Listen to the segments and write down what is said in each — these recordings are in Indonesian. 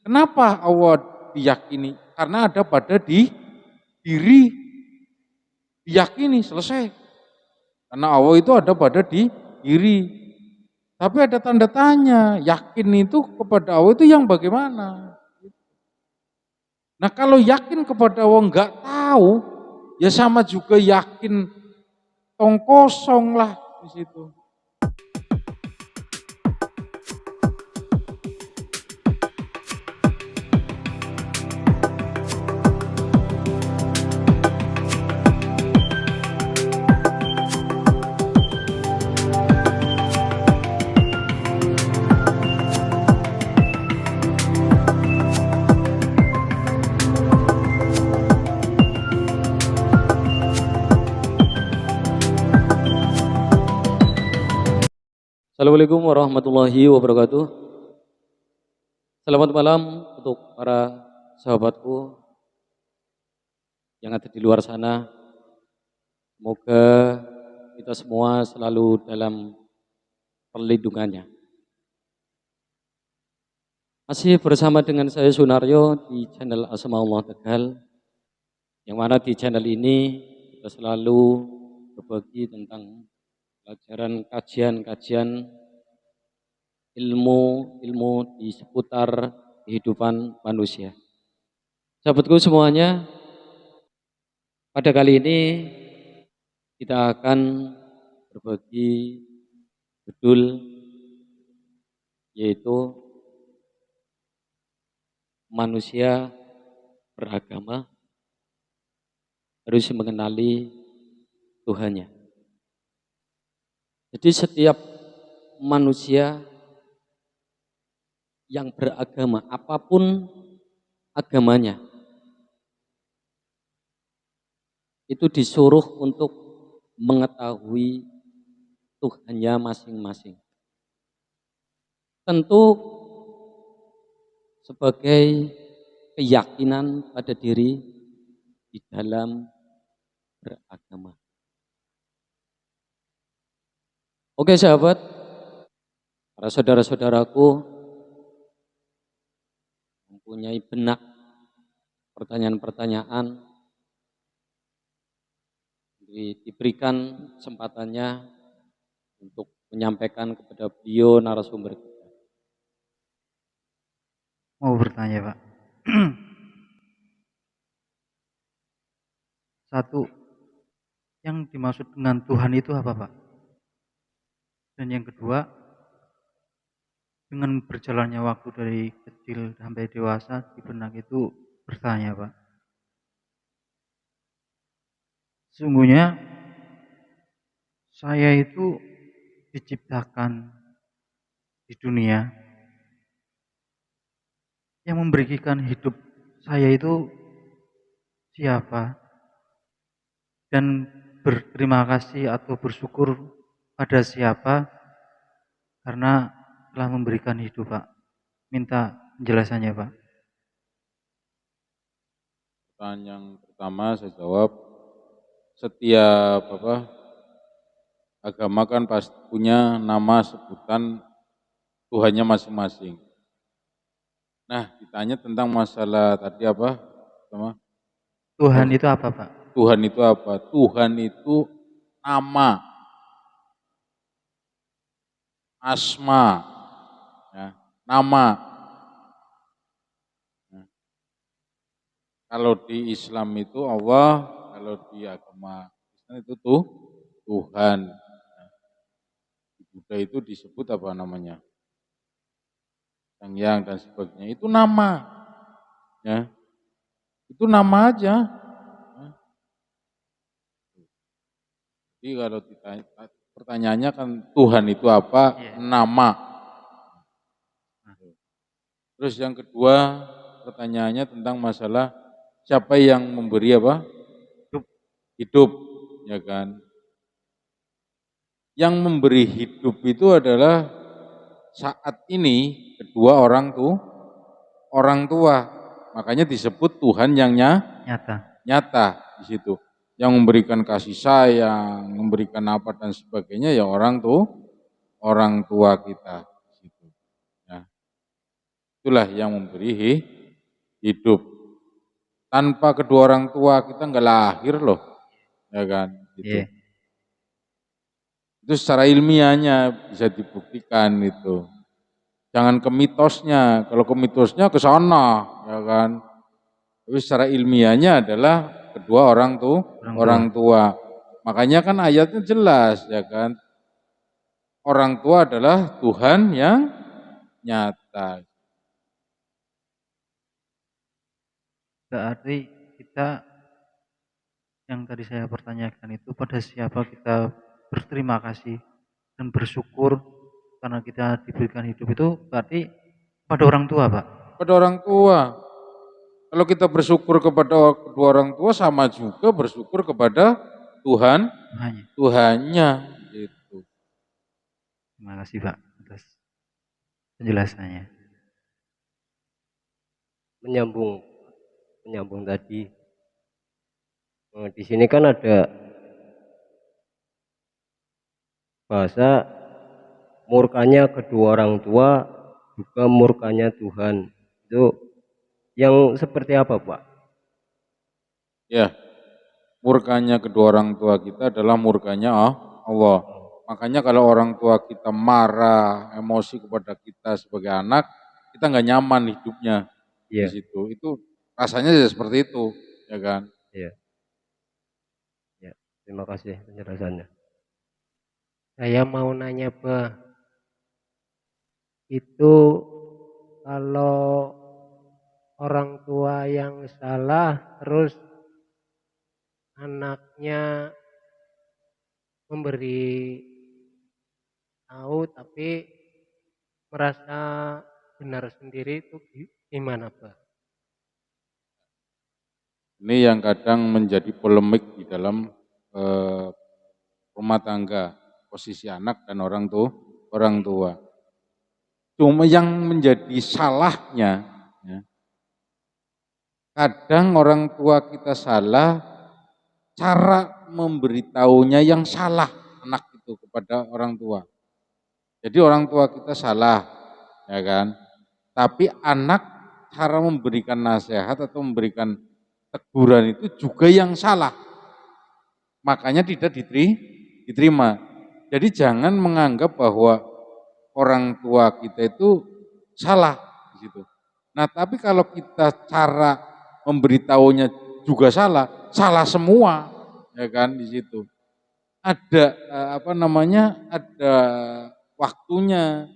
Kenapa Allah diyakini? Karena ada pada di diri, diyakini, selesai. Karena Allah itu ada pada di diri. Tapi ada tanda tanya, yakin itu kepada Allah itu yang bagaimana? Nah kalau yakin kepada Allah nggak tahu, ya sama juga yakin tong kosong lah di situ. Assalamualaikum warahmatullahi wabarakatuh. Selamat malam untuk para sahabatku yang ada di luar sana. Semoga kita semua selalu dalam perlindungannya. Masih bersama dengan saya Sunaryo di channel Asmaullah Tegal, yang mana di channel ini kita selalu berbagi tentang pelajaran kajian-kajian ilmu di seputar kehidupan manusia. Sahabatku semuanya, pada kali ini kita akan berbagi judul yaitu manusia beragama harus mengenali Tuhannya. Jadi setiap manusia yang beragama, apapun agamanya, itu disuruh untuk mengetahui Tuhannya masing-masing. Tentu sebagai keyakinan pada diri di dalam beragama. Oke sahabat, para saudara-saudaraku mempunyai benak pertanyaan-pertanyaan, diberikan kesempatannya untuk menyampaikan kepada beliau narasumber kita. Mau bertanya Pak. Satu, yang dimaksud dengan Tuhan itu apa Pak? Dan yang kedua, dengan berjalannya waktu dari kecil sampai dewasa di benak itu bertanya Pak. Sesungguhnya saya itu diciptakan di dunia, yang memberikan hidup saya itu siapa? Dan berterima kasih atau bersyukur pada siapa karena telah memberikan hidup Pak. Minta penjelasannya Pak. Pertanyaan yang pertama saya jawab, setiap agama kan pasti punya nama sebutan Tuhannya masing-masing. Nah, ditanya tentang masalah tadi apa? Tuhan itu apa Pak? Tuhan itu apa? Tuhan itu nama, asma, ya, nama. Nah, kalau di Islam itu Allah, kalau di agama Kristen itu Tuhan. Nah, di Buddha itu disebut apa namanya? Yang dan sebagainya. Itu nama. Ya. Itu nama aja. Jadi kalau ditanya, pertanyaannya kan Tuhan itu apa? Nama. Terus yang kedua pertanyaannya tentang masalah siapa yang memberi apa? Hidup, ya kan? Yang memberi hidup itu adalah saat ini kedua orang tua. Makanya disebut Tuhan yang nyata di situ. Yang memberikan kasih sayang, memberikan apa dan sebagainya ya orang tua kita. Ya. itulah yang memberi hidup. Tanpa kedua orang tua kita nggak lahir loh, ya kan? Gitu. Iya. Itu secara ilmiahnya bisa dibuktikan itu. Jangan ke mitosnya, kalau ke mitosnya ke sana, ya kan? Tapi secara ilmiahnya adalah kedua Orang tua. orang tua. Makanya kan ayatnya jelas, ya kan? Orang tua adalah Tuhan yang nyata. Berarti kita yang tadi saya pertanyakan itu pada siapa kita berterima kasih dan bersyukur karena kita diberikan hidup itu berarti pada orang tua, Pak. Pada orang tua. Kalau kita bersyukur kepada kedua orang tua sama juga bersyukur kepada Tuhan, Hanya. Tuhannya gitu. Terima kasih, Pak, atas penjelasannya. Menyambung tadi. Di sini kan ada bahasa murkanya kedua orang tua juga murkanya Tuhan. Itu yang seperti apa, Pak? Ya, murkanya kedua orang tua kita adalah murkanya Allah. Makanya kalau orang tua kita marah, emosi kepada kita sebagai anak, kita nggak nyaman hidupnya di Iya, situ. Itu rasanya ya seperti itu, ya kan? iya, iya. Terima kasih penjelasannya. Saya mau nanya, Pak, itu kalau orang tua yang salah terus anaknya memberi tahu tapi merasa benar sendiri itu gimana, Pak? Ini yang kadang menjadi polemik di dalam rumah tangga, posisi anak dan orang tua. Cuma yang menjadi salahnya, ya, kadang orang tua kita salah, cara memberitahunya yang salah anak itu kepada orang tua. Jadi orang tua kita salah, ya kan? Tapi anak cara memberikan nasihat atau memberikan teguran itu juga yang salah. Makanya tidak diterima. Jadi jangan menganggap bahwa orang tua kita itu salah di situ. Nah, tapi kalau kita cara memberitahunya juga salah, salah semua, ya kan di situ. Ada ada waktunya,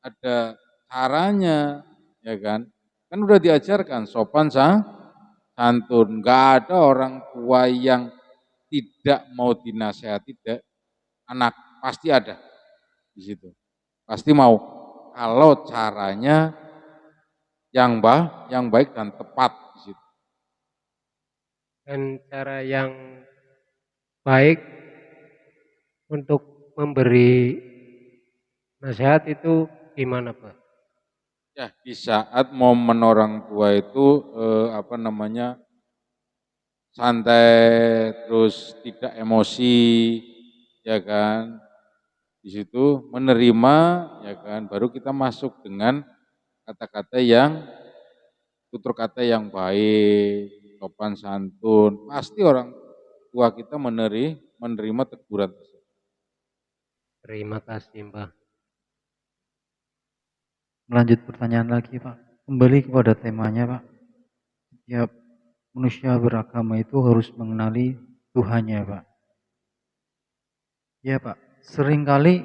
ada caranya, ya kan. Kan udah diajarkan sopan santun. Enggak ada orang tua yang tidak mau dinasehati anak, pasti ada di situ. Pasti mau kalau caranya yang baik dan tepat di situ. Dan cara yang baik untuk memberi nasihat itu gimana, Pak? Ya, di saat momen orang tua itu santai terus tidak emosi, ya kan. Di situ menerima, ya kan, baru kita masuk dengan kata-kata yang tutur kata yang baik, sopan santun. Pasti orang tua kita menerima teguran tersebut. Terima kasih, Mbak. Melanjut pertanyaan lagi, Pak. Kembali kepada temanya, Pak. Setiap manusia beragama itu harus mengenali Tuhannya, Pak. Ya, Pak. Seringkali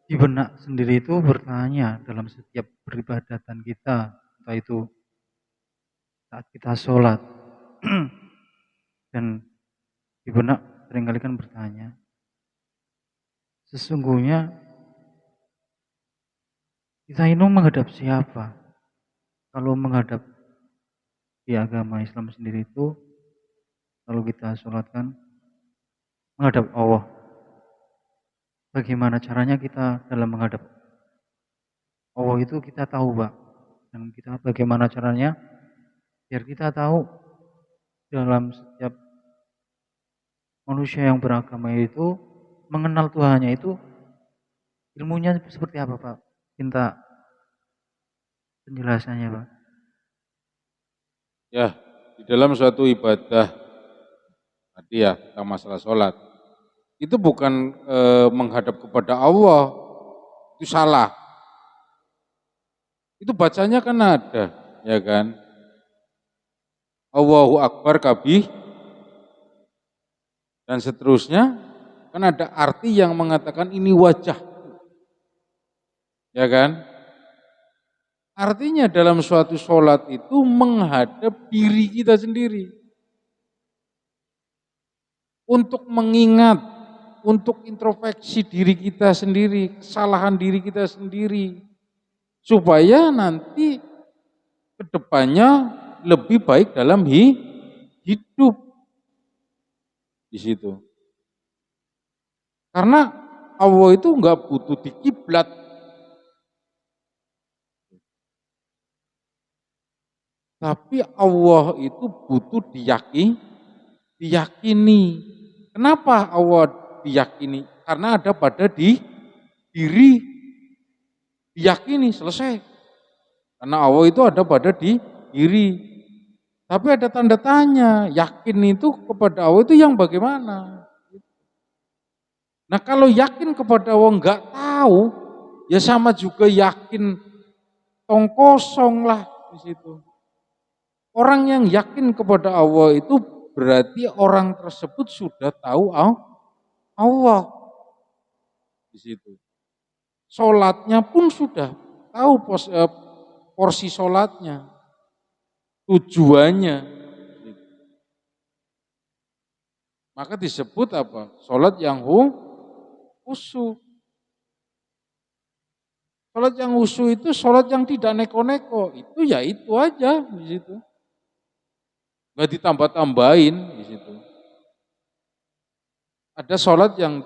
di benak sendiri itu bertanya dalam setiap peribadatan kita, entah itu saat kita sholat, dan di benak seringkali kan bertanya, sesungguhnya kita ini menghadap siapa? Kalau menghadap di agama Islam sendiri itu, kalau kita sholatkan menghadap Allah. Bagaimana caranya kita dalam menghadap Allah itu kita tahu, Pak. Dan kita bagaimana caranya biar kita tahu dalam setiap manusia yang beragama itu mengenal Tuhannya itu ilmunya seperti apa, Pak? Minta penjelasannya, Pak. Ya, di dalam suatu ibadah tadi ya tentang masalah sholat itu bukan menghadap kepada Allah, itu salah. Itu bacanya kan ada, ya kan? Allahu Akbar kabih dan seterusnya, kan ada arti yang mengatakan ini wajah, ya kan? Artinya dalam suatu sholat itu menghadap diri kita sendiri. Untuk mengingat, untuk introspeksi diri kita sendiri, kesalahan diri kita sendiri. Supaya nanti kedepannya lebih baik dalam hidup di situ. Karena Allah itu enggak butuh di kiblat. Tapi Allah itu butuh diyakini. Kenapa Allah diyakini? Karena ada pada di diri, diyakini, selesai. Karena Allah itu ada pada di diri. Tapi ada tanda tanya, yakin itu kepada Allah itu yang bagaimana? Nah kalau yakin kepada Allah enggak tahu, ya sama juga yakin tong kosong lah di situ. Orang yang yakin kepada Allah itu berarti orang tersebut sudah tahu Allah di situ. Sholatnya pun sudah tahu porsi sholatnya, tujuannya. Maka disebut apa? Sholat yang khusyuk. Sholat yang khusyuk itu sholat yang tidak neko-neko. Itu ya itu aja di situ. Nggak ditambah-tambahin di situ. Ada sholat yang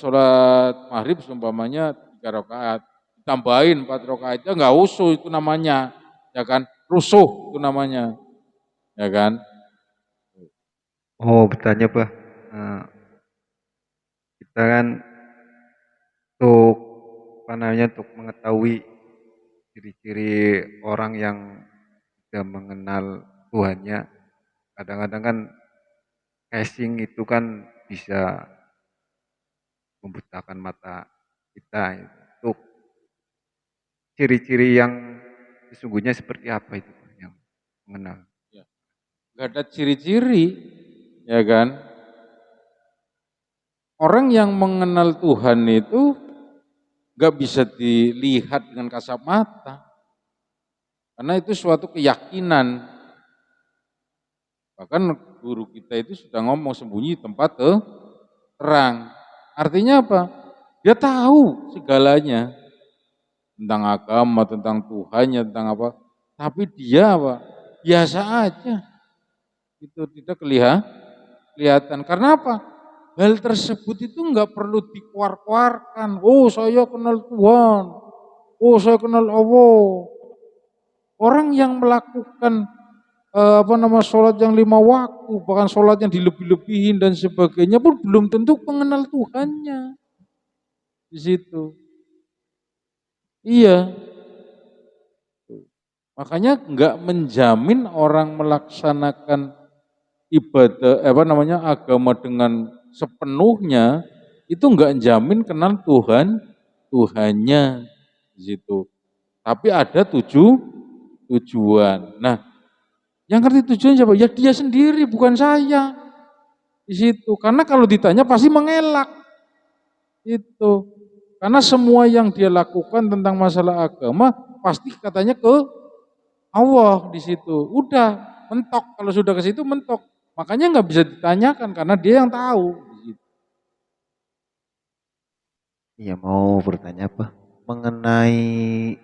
sholat maghrib seumpamanya 3 rakaat, ditambahin 4 rakaat, ya nggak usuh itu namanya, ya kan? Rusuh itu namanya, ya kan? Oh, bertanya Pak, kita kan untuk mengetahui ciri-ciri orang yang sudah mengenal Tuhannya, kadang-kadang kan casing itu kan bisa membutakan mata kita. Untuk ciri-ciri yang sesungguhnya seperti apa itu yang mengenal? Ya. Gak ada ciri-ciri, ya kan? Orang yang mengenal Tuhan itu gak bisa dilihat dengan kasat mata, karena itu suatu keyakinan. Bahkan guru kita itu sudah ngomong sembunyi tempat terang. Artinya apa? Dia tahu segalanya tentang agama, tentang Tuhannya, tentang apa. Tapi dia apa? Biasa aja. Itu tidak kelihatan. Karena apa? Hal tersebut itu enggak perlu dikuar-kuarkan. Oh, saya kenal Tuhan. Oh, saya kenal Allah. Orang yang melakukan sholat yang 5 waktu, bahkan sholat yang dilebih-lebihin dan sebagainya pun belum tentu mengenal Tuhannya di situ. Iya, makanya enggak menjamin orang melaksanakan ibadah agama dengan sepenuhnya itu enggak menjamin kenal Tuhannya di situ. Tapi ada tujuan. Nah, yang ngerti tujuan siapa? Ya dia sendiri, bukan saya. Di situ. Karena kalau ditanya pasti mengelak. Itu. Karena semua yang dia lakukan tentang masalah agama pasti katanya ke Allah di situ. Udah mentok. Kalau sudah ke situ mentok. Makanya nggak bisa ditanyakan karena dia yang tahu. Iya, mau bertanya Pak mengenai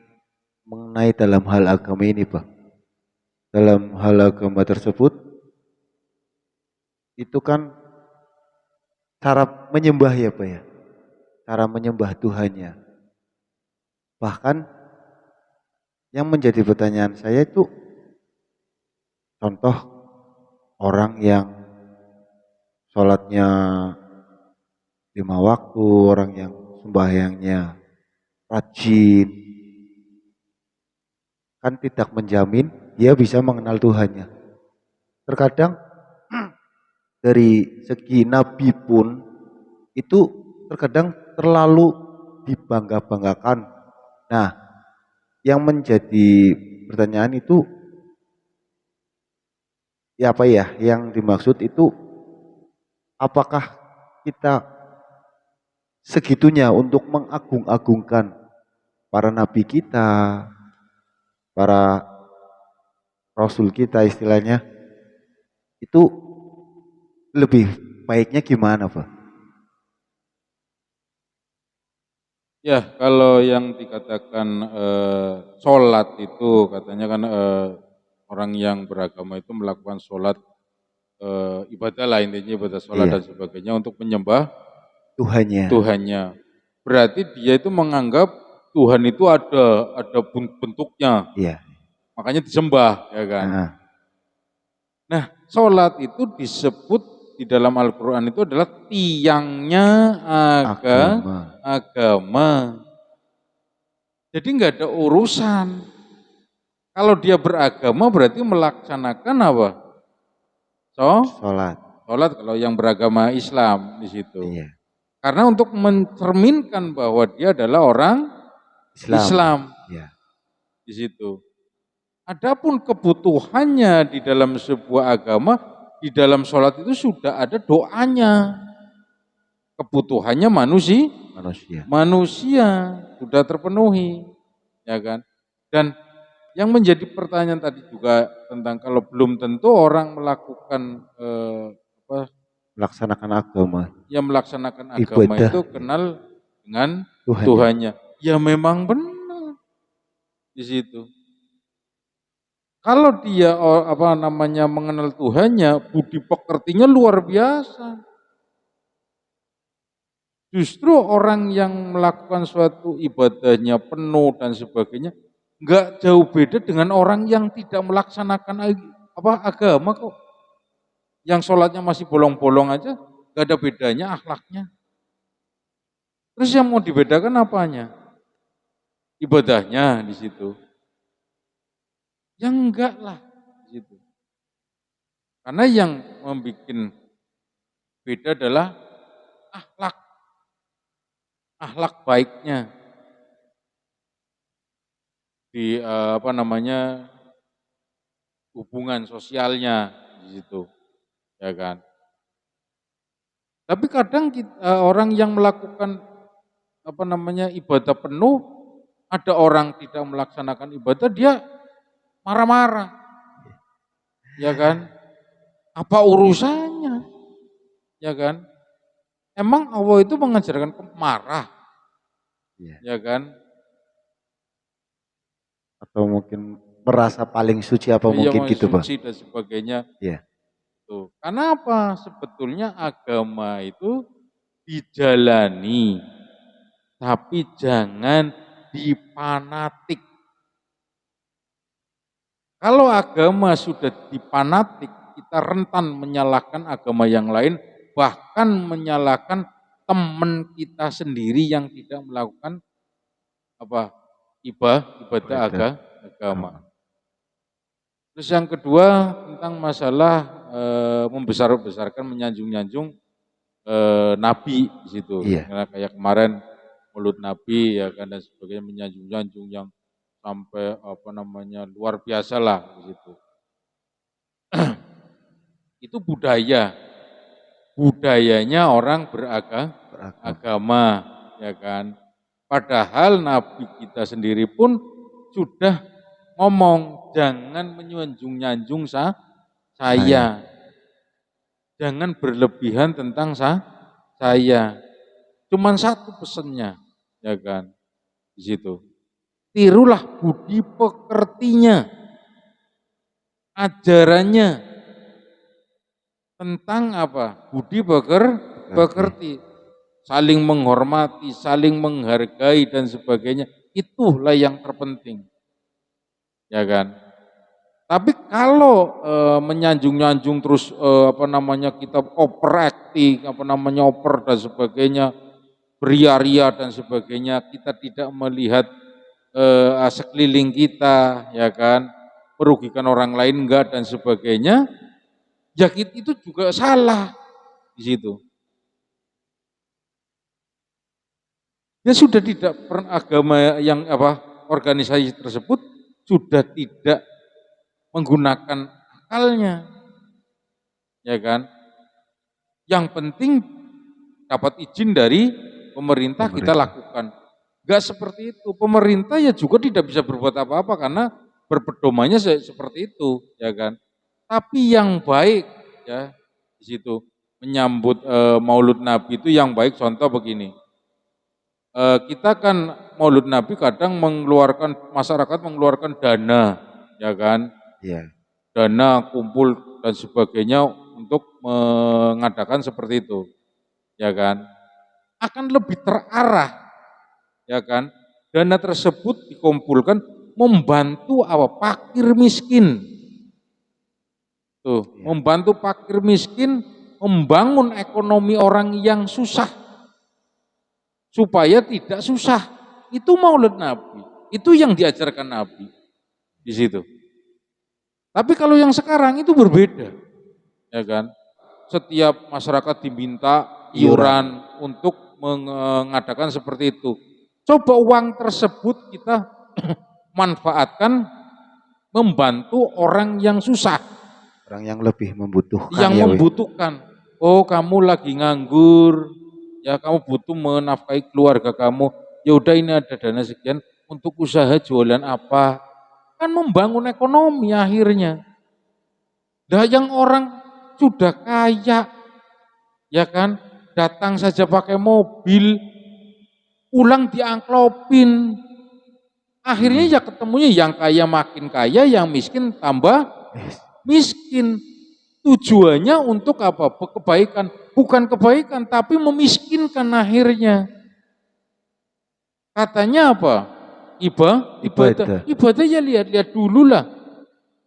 dalam hal agama ini Pak. Dalam hal agama tersebut itu kan cara menyembah ya Pak ya. Cara menyembah Tuhannya. Bahkan yang menjadi pertanyaan saya itu contoh orang yang sholatnya 5 waktu, orang yang sembahyangnya rajin, kan tidak menjamin dia bisa mengenal Tuhannya. Terkadang dari segi nabi pun itu terkadang terlalu dibangga-banggakan. Nah, yang menjadi pertanyaan itu ya apa ya? Yang dimaksud itu apakah kita segitunya untuk mengagung-agungkan para nabi kita, para rasul kita istilahnya, itu lebih baiknya gimana, Pak? Ya, kalau yang dikatakan sholat itu katanya kan orang yang beragama itu melakukan sholat ibadah lah intinya ibadah sholat Iya, dan sebagainya untuk menyembah Tuhannya. Tuhannya. Berarti dia itu menganggap Tuhan itu ada bentuknya, Iya. makanya disembah, ya kan. Nah, Nah, sholat itu disebut di dalam Al-Quran itu adalah tiangnya agama. agama. Jadi nggak ada urusan. Kalau dia beragama berarti melaksanakan apa? Sholat. Sholat kalau yang beragama Islam di situ. Iya. Karena untuk mencerminkan bahwa dia adalah orang Islam Iya. di situ. Adapun kebutuhannya di dalam sebuah agama, di dalam sholat itu sudah ada doanya. Kebutuhannya manusia sudah terpenuhi, ya kan? Dan yang menjadi pertanyaan tadi juga tentang kalau belum tentu orang melakukan Melaksanakan agama. yang melaksanakan agama Ibadah. itu kenal dengan Tuhannya. Tuhannya. Ya memang benar di situ. Kalau dia mengenal Tuhannya, budi pekertinya luar biasa. Justru orang yang melakukan suatu ibadahnya penuh dan sebagainya, nggak jauh beda dengan orang yang tidak melaksanakan agama kok. Yang sholatnya masih bolong-bolong aja, nggak ada bedanya akhlaknya. Terus yang mau dibedakan apanya? Ibadahnya di situ. Yang enggak lah di situ. Karena yang membuat beda adalah akhlak baiknya di hubungan sosialnya di situ, ya kan. Tapi kadang orang yang melakukan ibadah penuh, ada orang tidak melaksanakan ibadah dia marah-marah, ya kan. Apa urusannya, ya kan. Emang Allah itu mengajarkan marah, ya kan. Atau mungkin merasa paling suci apa mungkin gitu, Pak? Suci dan sebagainya. Iya. Tuh. Karena apa? Sebetulnya agama itu dijalani, tapi jangan dipanatik. Kalau agama sudah dipanatik, kita rentan menyalahkan agama yang lain, bahkan menyalahkan teman kita sendiri yang tidak melakukan ibadah agama. Terus yang kedua tentang masalah membesar-besarkan, menyanjung-nyanjung Nabi di situ. Iya. Karena kayak kemarin mulut Nabi ya kan dan sebagainya, menyanjung-nyanjung yang sampai luar biasa lah di situ. Itu budayanya orang beragama, ya kan. Padahal Nabi kita sendiri pun sudah ngomong, jangan menyanjung-nyanjung saya. Jangan berlebihan tentang saya. Cuman satu pesannya, ya kan, di situ. Tirulah budi pekertinya, ajarannya tentang apa? Budi pekerti, saling menghormati, saling menghargai dan sebagainya. Itulah yang terpenting, ya kan. Tapi kalau menyanjung-nyanjung terus kita overacting, over dan sebagainya, beria-ria dan sebagainya, kita tidak melihat sekeliling kita, ya kan, merugikan orang lain enggak dan sebagainya, ya itu juga salah di situ. Ya sudah tidak agama yang organisasi tersebut sudah tidak menggunakan akalnya, ya kan. Yang penting dapat izin dari pemerintah. Kita lakukan. Enggak seperti itu. Pemerintah ya juga tidak bisa berbuat apa-apa karena berpedomannya seperti itu, ya kan. Tapi yang baik ya di situ menyambut Maulud Nabi itu yang baik, contoh begini. Kita kan Maulud Nabi kadang masyarakat mengeluarkan dana, ya kan? Iya. Dana kumpul dan sebagainya untuk mengadakan seperti itu, ya kan? Akan lebih terarah, ya kan? Dana tersebut dikumpulkan membantu fakir miskin. Tuh, membantu fakir miskin, membangun ekonomi orang yang susah supaya tidak susah. Itu Maulid Nabi, itu yang diajarkan Nabi di situ. Tapi kalau yang sekarang itu berbeda, ya kan? Setiap masyarakat diminta iuran untuk mengadakan seperti itu. Coba uang tersebut kita manfaatkan membantu orang yang susah, orang yang lebih membutuhkan. Yang membutuhkan. Oh, kamu lagi nganggur, ya kamu butuh menafkahi keluarga kamu. Ya udah, ini ada dana sekian untuk usaha jualan apa? Kan membangun ekonomi akhirnya. Nah, yang orang sudah kaya, ya kan, datang saja pakai mobil, pulang diangklopin. Akhirnya ya ketemunya yang kaya makin kaya, yang miskin tambah miskin. Tujuannya untuk apa? Kebaikan. Bukan kebaikan, tapi memiskinkan akhirnya. Katanya apa? Ibadah. Ibadah ya lihat-lihat dulu lah,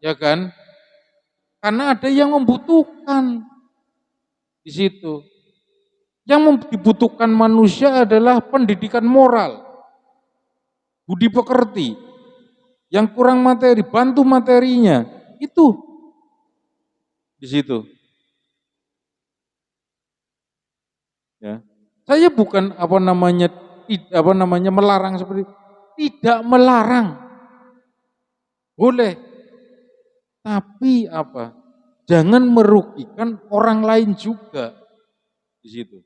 ya kan? Karena ada yang membutuhkan di situ. Yang dibutuhkan manusia adalah pendidikan moral, budi pekerti. Yang kurang materi, bantu materinya. Itu di situ. Ya. Saya bukan melarang seperti itu. Tidak melarang. Boleh. Tapi jangan merugikan orang lain juga di situ.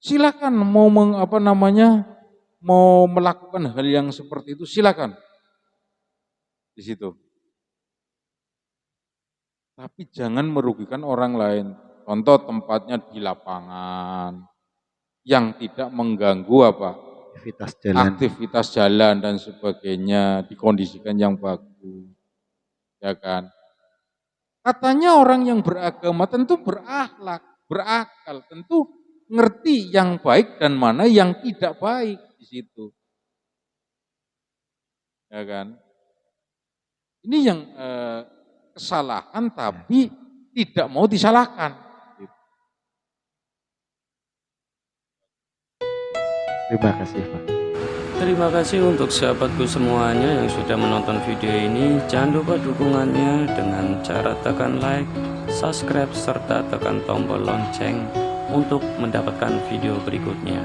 Silakan mau melakukan hal yang seperti itu, silakan di situ. Tapi jangan merugikan orang lain. Contoh tempatnya di lapangan yang tidak mengganggu aktivitas jalan dan sebagainya, dikondisikan yang bagus, ya kan. Katanya orang yang beragama tentu berakhlak, berakal, tentu ngerti yang baik dan mana yang tidak baik di situ, ya kan. Ini yang kesalahan tapi tidak mau disalahkan. Terima kasih, Pak. Terima kasih untuk sahabatku semuanya yang sudah menonton video ini. Jangan lupa dukungannya dengan cara tekan like, subscribe, serta tekan tombol lonceng untuk mendapatkan video berikutnya.